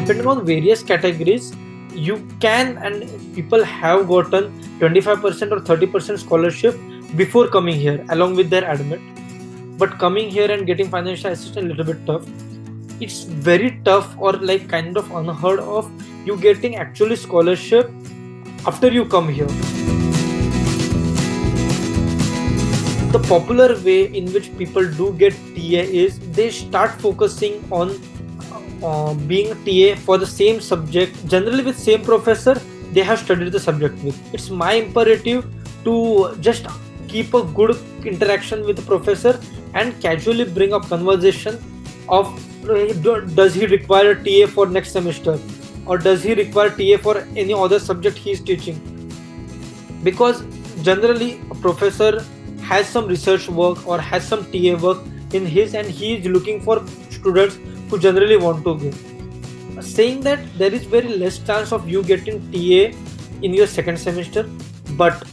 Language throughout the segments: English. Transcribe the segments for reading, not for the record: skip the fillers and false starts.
depending on various categories, you can and people have gotten 25% or 30% scholarship before coming here along with their admit. But coming here and getting financial assistance a little bit tough. It's very tough or like kind of unheard of you getting actually scholarship after you come here. The popular way in which people do get TA is they start focusing on being TA for the same subject, generally with same professor they have studied the subject with. It's my imperative to just keep a good interaction with the professor and casually bring up conversation of does he require a TA for next semester, or does he require TA for any other subject he is teaching. Because generally a professor has some research work or has some TA work in his, and he is looking for students who generally want to give. Saying that there is very less chance of you getting TA in your second semester, but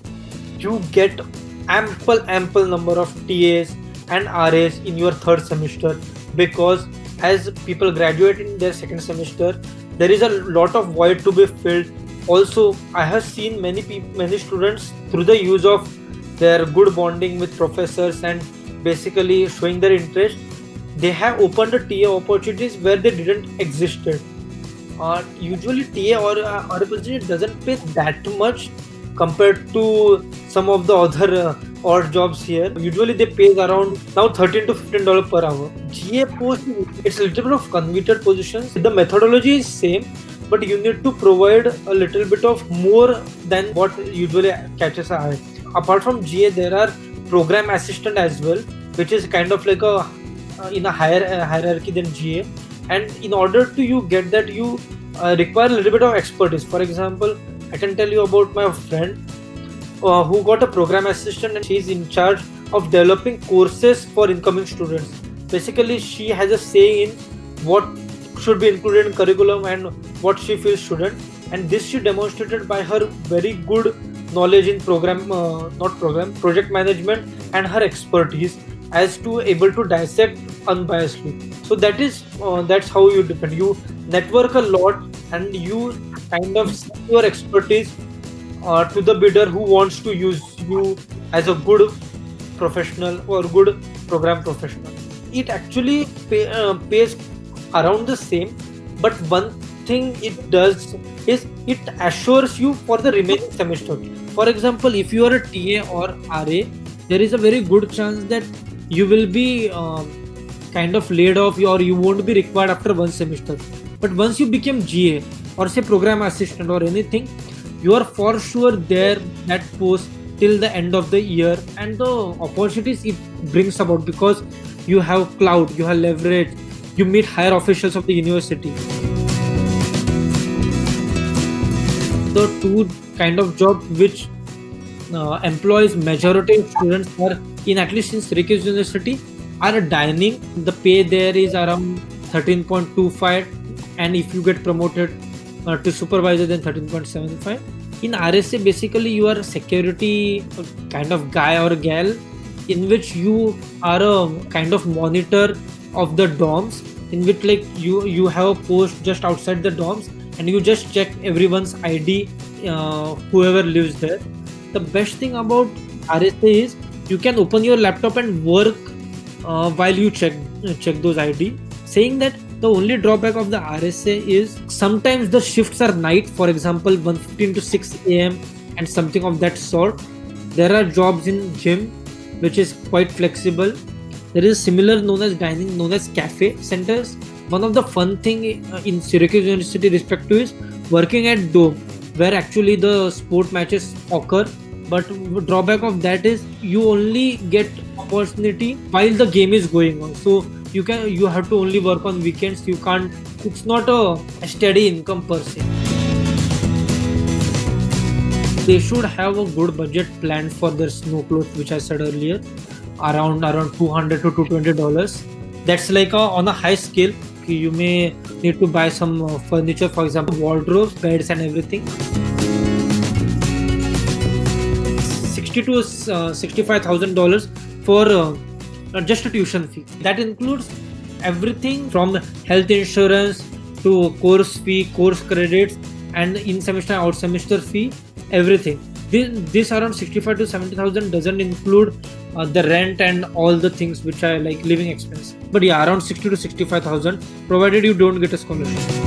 you get ample number of TAs and RAs in your third semester, because as people graduate in their second semester, there is a lot of void to be filled. Also, I have seen many students, through the use of their good bonding with professors and basically showing their interest, they have opened the TA opportunities where they didn't existed. Usually TA or a position doesn't pay that much compared to some of the other odd jobs here. Usually they pay around now $13 to $15 per hour. GA post, it's a little bit of converted positions. The methodology is same, but you need to provide a little bit of more than what usually catches our eye. Apart from GA, there are program assistant as well, which is kind of like a in a higher hierarchy than GA. And in order to you get that, you require a little bit of expertise. For example, I can tell you about my friend who got a program assistant, and she is in charge of developing courses for incoming students. Basically, she has a say in what should be included in curriculum and what she feels shouldn't. And this she demonstrated by her very good knowledge in project management, and her expertise as to able to dissect unbiasedly. So that's how you depend. You network a lot and you kind of sell your expertise to the bidder who wants to use you as a good professional or good program professional. It actually pays around the same, but one thing it does is it assures you for the remaining semester. For example, if you are a TA or RA, there is a very good chance that you will be kind of laid off, or you won't be required after one semester. But once you become GA or say program assistant or anything, you are for sure there that post till the end of the year, and the opportunities it brings about, because you have clout, you have leverage, you meet higher officials of the university. The two kind of job which employs majority of students are in, at least in Syracuse University, are dining. The pay there is around 13.25, and if you get promoted to supervisor, then 13.75. In RSA, basically you are a security kind of guy or gal, in which you are a kind of monitor of the dorms, in which like you have a post just outside the dorms, and you just check everyone's ID, whoever lives there. The best thing about RSA is you can open your laptop and work while you check those ID. Saying that, the only drawback of the RSA is sometimes the shifts are night, for example 1:15 to 6 a.m. and something of that sort. There are jobs in gym which is quite flexible. There is similar known as dining, known as cafe centers. One of the fun thing in Syracuse University respect to is working at Dome, where actually the sport matches occur. But drawback of that is you only get opportunity while the game is going on. So you have to only work on weekends. You can't. It's not a steady income per se. They should have a good budget planned for their snow clothes, which I said earlier, around $200 to $220. That's like on a high scale. You may need to buy some furniture, for example, wardrobes, beds, and everything. $60,000 to $65,000 for just a tuition fee. That includes everything from health insurance to course fee, course credits, and in semester out semester fee, everything. This around 65 to 70,000 doesn't include the rent and all the things which are like living expense. But yeah, around 60 to 65,000, provided you don't get a scholarship.